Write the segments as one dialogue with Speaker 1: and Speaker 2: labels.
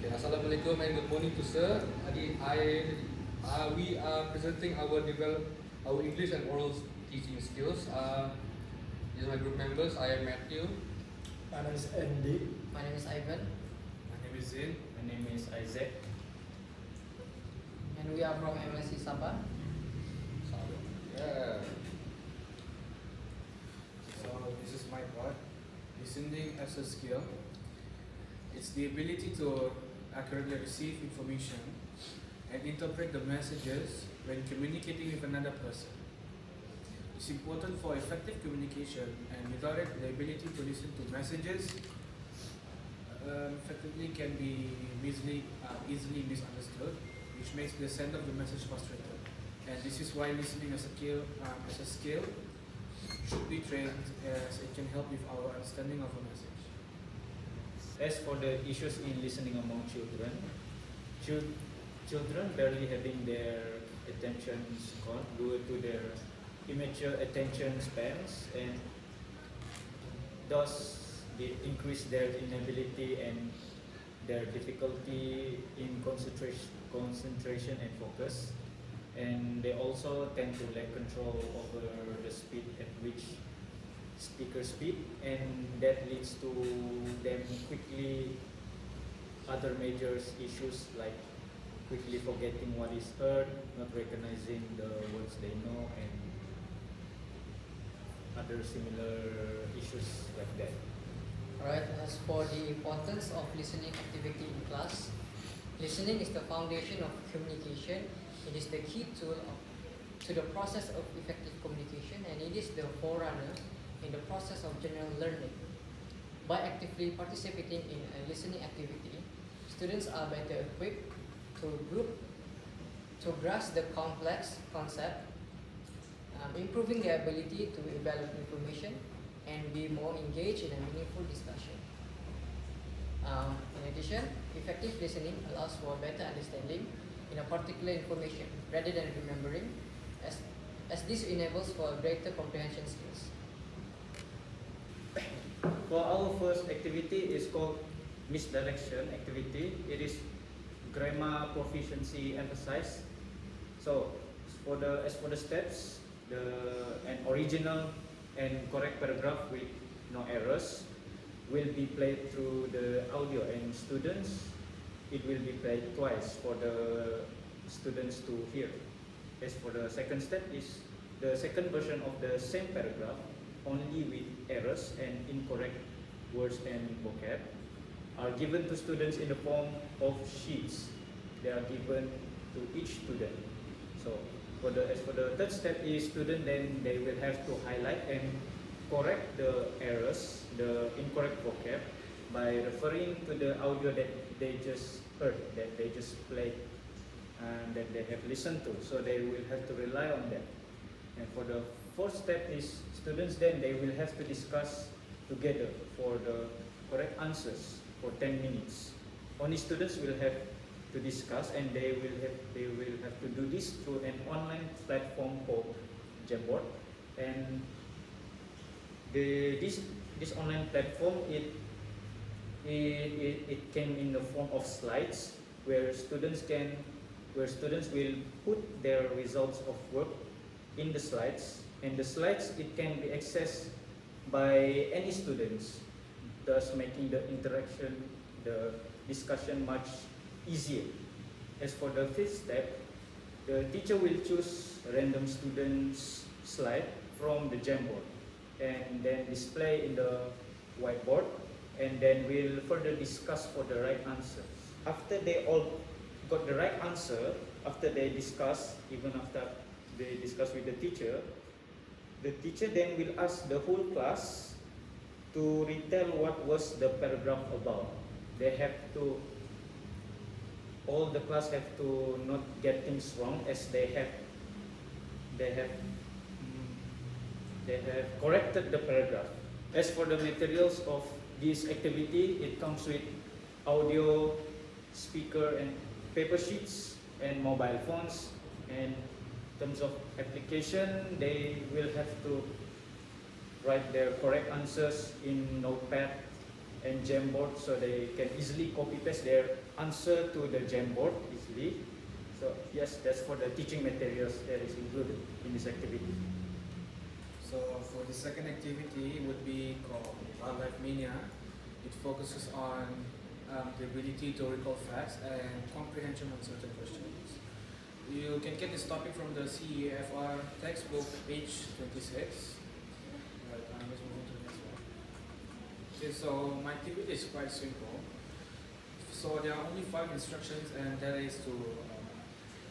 Speaker 1: Okay, Assalamualaikum and good morning to sir. We are presenting our English and oral teaching skills. These are my group members. I am Matthew.
Speaker 2: My name is Andy.
Speaker 3: My name is Ivan,
Speaker 4: My name is Zain.
Speaker 5: My name is Isaac.
Speaker 3: and we are from MSc Sabah.
Speaker 1: Yeah.
Speaker 4: So this is my part. Listening as a skill. It's the ability to accurately receive information and interpret the messages when communicating with another person. It's important for effective communication, and without it, the ability to listen to messages effectively can be easily misunderstood, which makes the sender of the message frustrated. And this is why listening as a skill should be trained, as it can help with our understanding of a message.
Speaker 5: As for the issues in listening among children, children barely having their attention span due to their immature attention spans, and thus they increase their inability and their difficulty in concentration and focus, and they also tend to lack control over the speed at which speakers speak, and that leads to them quickly other major issues like quickly forgetting what is heard, not recognizing the words they know, and other similar issues like that.
Speaker 3: Alright, as for the importance of listening activity in class, listening is the foundation of communication. It is the key tool to the process of effective communication, and it is the forerunner in the process of general learning. By actively participating in a listening activity, students are better equipped to grasp the complex concept, improving their ability to evaluate information and be more engaged in a meaningful discussion. In addition, effective listening allows for better understanding in a particular information rather than remembering, as this enables for greater comprehension skills.
Speaker 5: For our first activity is called misdirection activity. It is grammar proficiency emphasized. So as for the steps, an original and correct paragraph with no errors will be played through the audio, and it will be played twice for the students to hear. As for the second step is the second version of the same paragraph, only with errors and incorrect words and vocab, are given to students in the form of sheets. They are given to each student. So as for the third step is student, then they will have to highlight and correct the errors, the incorrect vocab, by referring to the audio that they just heard, that they just played, and that they have listened to. So they will have to rely on that. And for the fourth step is students, then they will have to discuss together for the correct answers for 10 minutes. Only students will have to discuss, and they will have to do this through an online platform called Jamboard. And this online platform, it came in the form of slides where students will put their results of work in the slides, and the slides, it can be accessed by any students, thus making the interaction, the discussion much easier. As for the fifth step, the teacher will choose a random student's slide from the Jamboard and then display in the whiteboard, and then we'll further discuss for the right answer. After they all got the right answer, after they discuss with the teacher then will ask the whole class to retell what was the paragraph about. All the class have to not get things wrong, as they have corrected the paragraph. As for the materials of this activity, it comes with audio, speaker, and paper sheets, and mobile phones. And in terms of application, they will have to write their correct answers in Notepad and Jamboard, so they can easily copy paste their answer to the Jamboard easily. So yes, that's for the teaching materials that is included in this activity.
Speaker 4: So for the second activity would be called Life Mania. It focuses on the ability to recall facts and comprehension on certain questions. You can get this topic from the CEFR textbook, page 26. Right, let's move on to the next one. Okay, so my activity is quite simple. So there are only 5 instructions, and that is to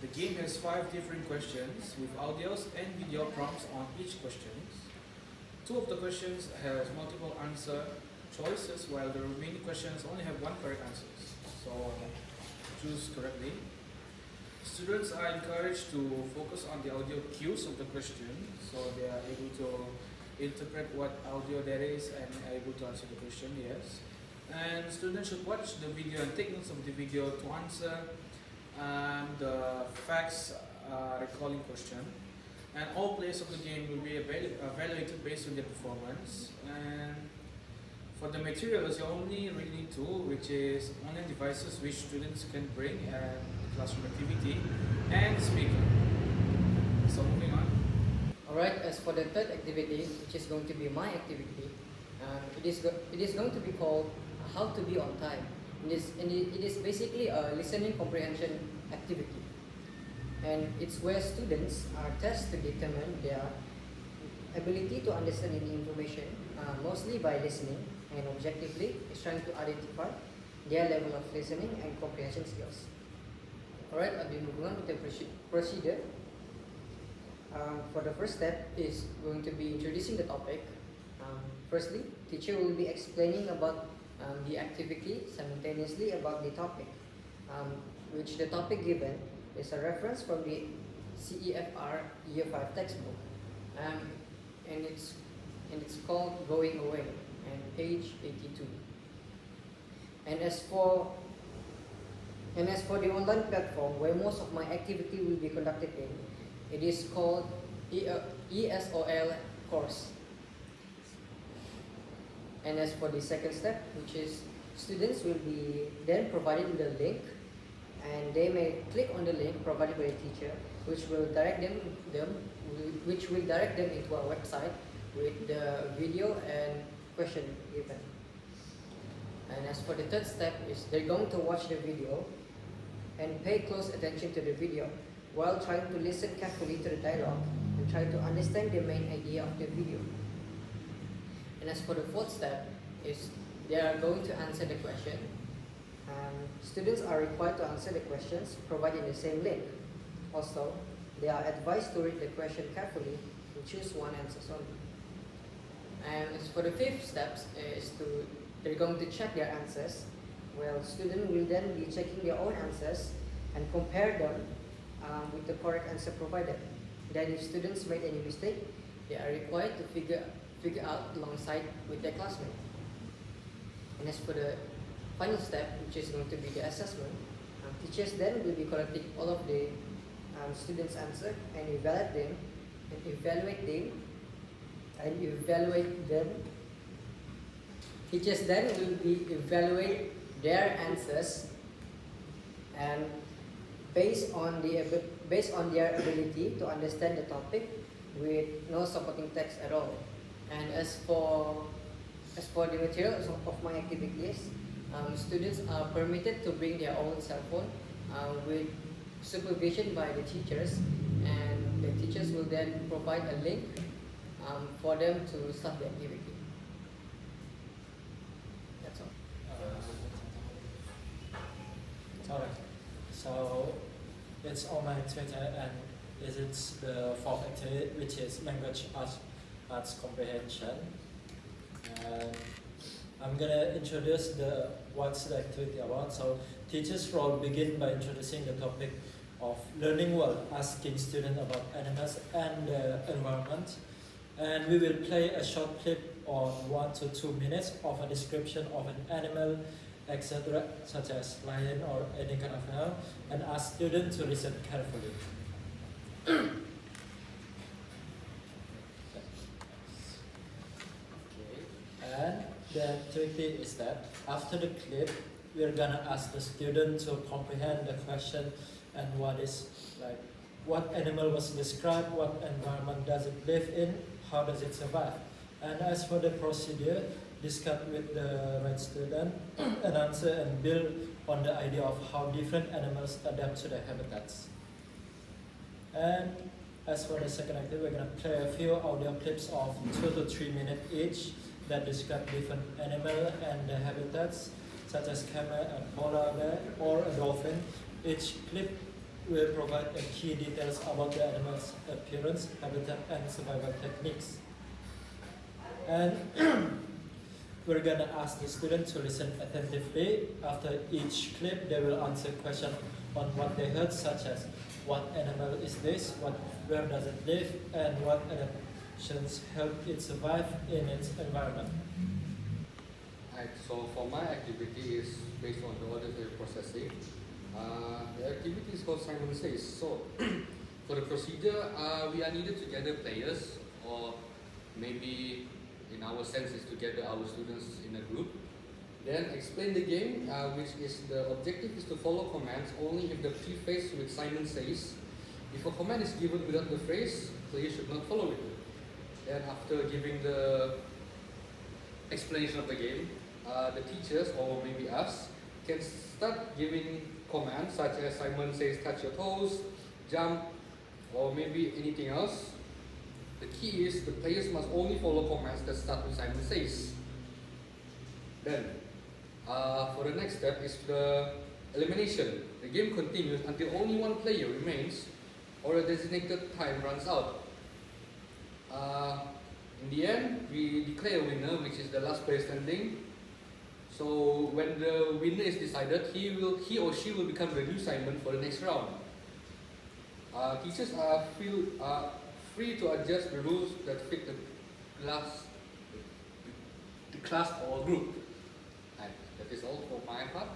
Speaker 4: the game has 5 different questions with audios and video prompts on each question. 2 of the questions has multiple answer choices, while the remaining questions only have 1 correct answer. So choose correctly. Students are encouraged to focus on the audio cues of the question, so they are able to interpret what audio that is and are able to answer the question, yes. And students should watch the video and take notes of the video to answer the facts recalling question. And all players of the game will be evaluated based on their performance. And for the materials, you only really need 2, which is online devices which students can bring and classroom activity, and speaker. So moving on.
Speaker 3: Alright, as for the third activity, which is going to be my activity, it is going to be called How to Be on Time. It is basically a listening comprehension activity, and it's where students are tested to determine their ability to understand any information, mostly by listening, and objectively is trying to identify their level of listening and comprehension skills. Alright, I'll be moving on with the procedure. For the first step is going to be introducing the topic. Firstly, teacher will be explaining about the activity simultaneously about the topic, which the topic given is a reference from the CEFR Year 5 textbook, and it's called Going Away, and page 82. And as for the online platform where most of my activity will be conducted in, it is called ESOL course. And as for the second step, which is students will be then provided with a link, and they may click on the link provided by the teacher, which will direct them into our website with the video and question given. And as for the third step is they're going to watch the video and pay close attention to the video while trying to listen carefully to the dialogue and try to understand the main idea of the video. And as for the fourth step is they are going to answer the question. Students are required to answer the questions provided in the same link. Also, they are advised to read the question carefully and choose one answer only. And as for the fifth steps is they're going to check their answers. Well, students will then be checking their own answers and compare them with the correct answer provided. Then if students made any mistake, they are required to figure out alongside with their classmate. And as for the final step, which is going to be the assessment, teachers then will be collecting all of the students' answer and evaluate them. Teachers then will be evaluate their answers, and based on their ability to understand the topic with no supporting text at all. And as for the materials of my activities, students are permitted to bring their own cell phone with supervision by the teachers, and the teachers will then provide a link for them to start the activity. That's all.
Speaker 2: Alright, so it's on my Twitter, and this is the fourth activity, which is language arts comprehension. And I'm gonna introduce what's the activity about. So teachers will begin by introducing the topic of learning world, asking students about animals and the environment. And we will play a short clip on 1 to 2 minutes of a description of an animal, etc., such as lion or any kind of animal, and ask students to listen carefully. And the activity is that after the clip, we're gonna ask the student to comprehend the question and what animal was described, what environment does it live in, how does it survive. And as for the procedure, discuss with the right student and answer and build on the idea of how different animals adapt to their habitats. And as for the second activity, we're gonna play a few audio clips of 2 to 3 minutes each that describe different animal and their habitats, such as camel and polar bear or a dolphin. Each clip will provide a key details about the animal's appearance, habitat, and survival techniques. And we're gonna ask the student to listen attentively. After each clip, they will answer questions on what they heard, such as what animal is this, where does it live, and what adaptations help it survive in its environment.
Speaker 1: Right, so for my activity is based on the auditory processing. The activity is called Simon Says. So for the procedure, we are needed to gather players, or maybe in our sense is to gather our students in a group. Then explain the game, which is the objective is to follow commands only if the preface with Simon Says. If a command is given without the phrase, players should not follow it. Then after giving the explanation of the game, the teachers or maybe us can start giving commands such as Simon Says touch your toes, jump, or maybe anything else. The key is the players must only follow commands that start with Simon Says. Then, for the next step is the elimination. The game continues until only one player remains or a designated time runs out. In the end, we declare a winner, which is the last player standing. So when the winner is decided, he or she will become the new Simon for the next round. Teachers are free to adjust the rules that fit the class or group. And that is all for my part.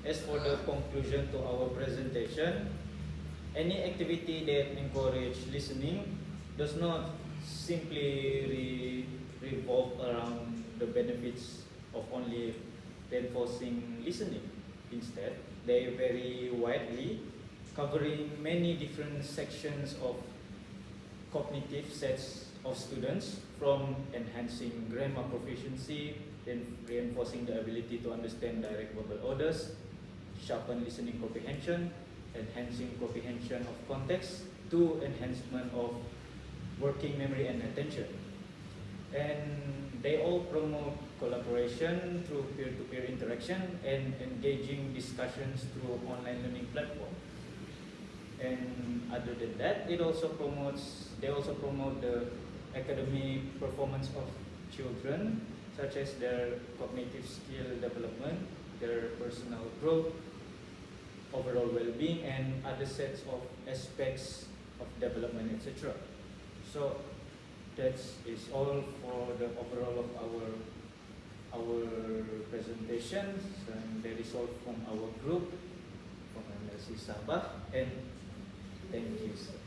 Speaker 5: As for the conclusion to our presentation, any activity that encourages listening does not simply revolve around the benefits of only reinforcing listening. Instead, they vary widely, covering many different sections of cognitive sets of students, from enhancing grammar proficiency, then reinforcing the ability to understand direct verbal orders, sharpen listening comprehension, enhancing comprehension of context, to enhancement of working memory and attention. And they all promote collaboration through peer-to-peer interaction and engaging discussions through online learning platform. And other than that, they also promote the academic performance of children, such as their cognitive skill development, their personal growth, overall well-being, and other sets of aspects of development, etc. So that is all for the overall of our presentation. And that is all from our group, from MLC Sabah, and thank you, sir.